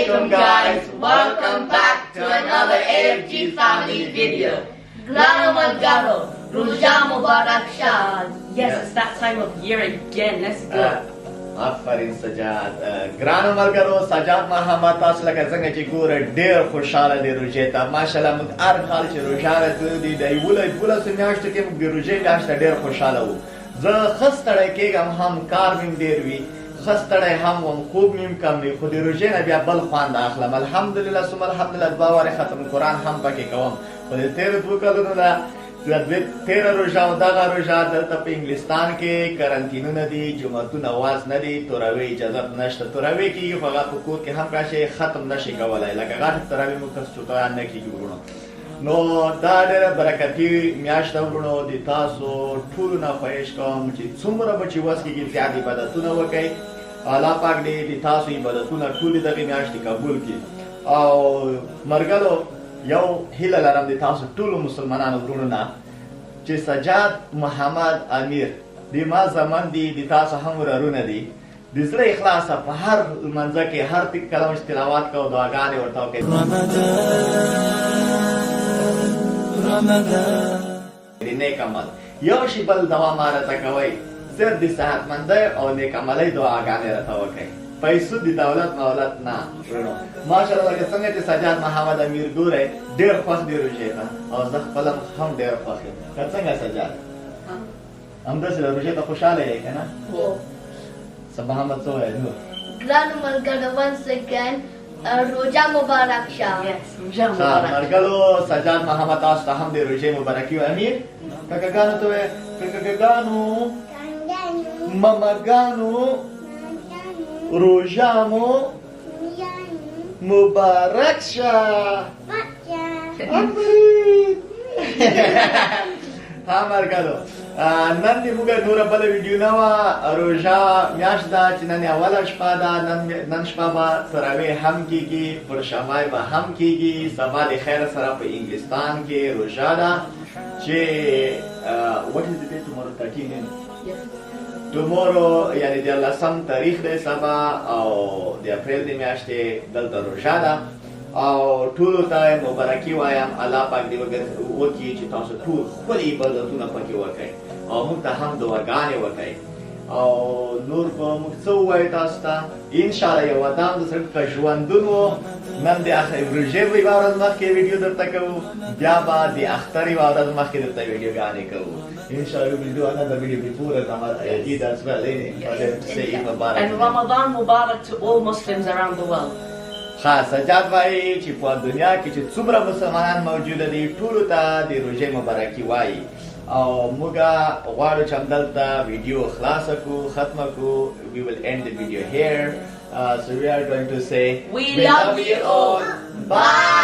Assalamualaikum guys, welcome back to another AFG family video. Gano Malgaro, Ruja Mubarak Shah. Yes, it's that time of year again. Let's go. Afreen सजाद ग्रानो मलगरो सजाद मोहम्मद तास लगा जंग ची गोर डेर खुशाल दे रुजेता माशाल्लाह मुग आर खाल ची रुजारा दी दई बुला सुन्याश्त के मुग रुजे याश्त डेर खुशाल हो ज खस्तड़े के हम कार मिम देरवी खस्तड़े हम खूब मिम कम दी खुद रुजे न बिया बल खान दाखला अल्हम्दुलिल्लाह सुम अल्हम्दुलिल्लाह बावर खत्म कुरान हम पके कवम खुद तेरे दुकल ना तेरा रोजा दगा रोजा दलता पे इंग्लिस्तान के करंटीनो नदी जुमतु नवाज नदी तोरावे इजाजत नष्ट तोरावे की फगा पुकुर के हम काशे खत्म नशे कवला लगा गाठ तोरावे मुकस चुका न की गुणो नो दादर बरकती म्याश दवणो दी तासो ठुल ना फयश कम ची सुमरा बची वस की त्यादी बदतु न वकई अला पाक दी तासो इबदतु न ठुल दगे म्याश दी कबूल की औ मरगलो यौ हिलल आराम दी तासो ठुल मुसलमानानो गुणना چې سجاد محمد امیر د ما زمان دی د تاسو هم ورونه دي د زړه اخلاص په هر منځ کې هر کلمه تلاوت کو دعاګانې ورته کوي رمضان نیک عمل یو شی بل دوام راته کوي زر د صحت مند او نیک عملي دعاګانې راته کوي پیسو د دولت مولت نه ورونو ماشاءالله که څنګه چې سجاد محمد امیر ګوره ډېر خوښ دی روژې ته او زه خپل هم ډېر خوښ یم که څنګه سجاد همداسې د روژې ته خوشحاله یې که نه سبا محمد څه وایي نور Gano Malgaro once again, Roja Mubarak Shah. Yes, Ruja Mubarak. مرګلو سجاد محمد تاسو ته هم د روژې مبارکي وایي امیر کاکاګانو ته وایي کاکاګانو ماماګانو روژامو مبارک شه آفرین ها مرګلو نن دې موږ نور بل ویډیو نه وا روژا میاشت دا چې نن اوله شپه ده نن شپه به تراویح هم کیږي پر شمای به هم کیږي سبا د خیر سره په انګلستان کې روژا ده چې what is the day tomorrow 13 tomorrow یعنی د 10 تاریخ دی سبا او د اپریل د میاشتې دلته روژا ده او ټول ته مبارکي وایم الله پاک دې وکړي چې تاسو ټول خپل عبادتونه پکې وکړئ او موږ ته هم دعاګانې وکړئ او نور به موږ څه ووایو تاسو ته انشاءالله یو ودان د سړک که ژوندون و نن د روژې به یوه ورځ مخکې ویډیو درته کوو بیا به د اختر یوه ورځ مخکې درته ویډیوګانې کوو inshallah we'll do another video before Eid as well say Eid Mubarak And Ramadan Mubarak to all Muslims around the world. خاص سجاد وایي چې په دنیا کې چې څومره مسلمانان موجوده دي ټولو ته د روژې مبارکي وایي او موږ غواړو چې همدلته ویډیو خلاصه کړو ختمه کړو we will end the video here so we are going to say We love you all. Bye.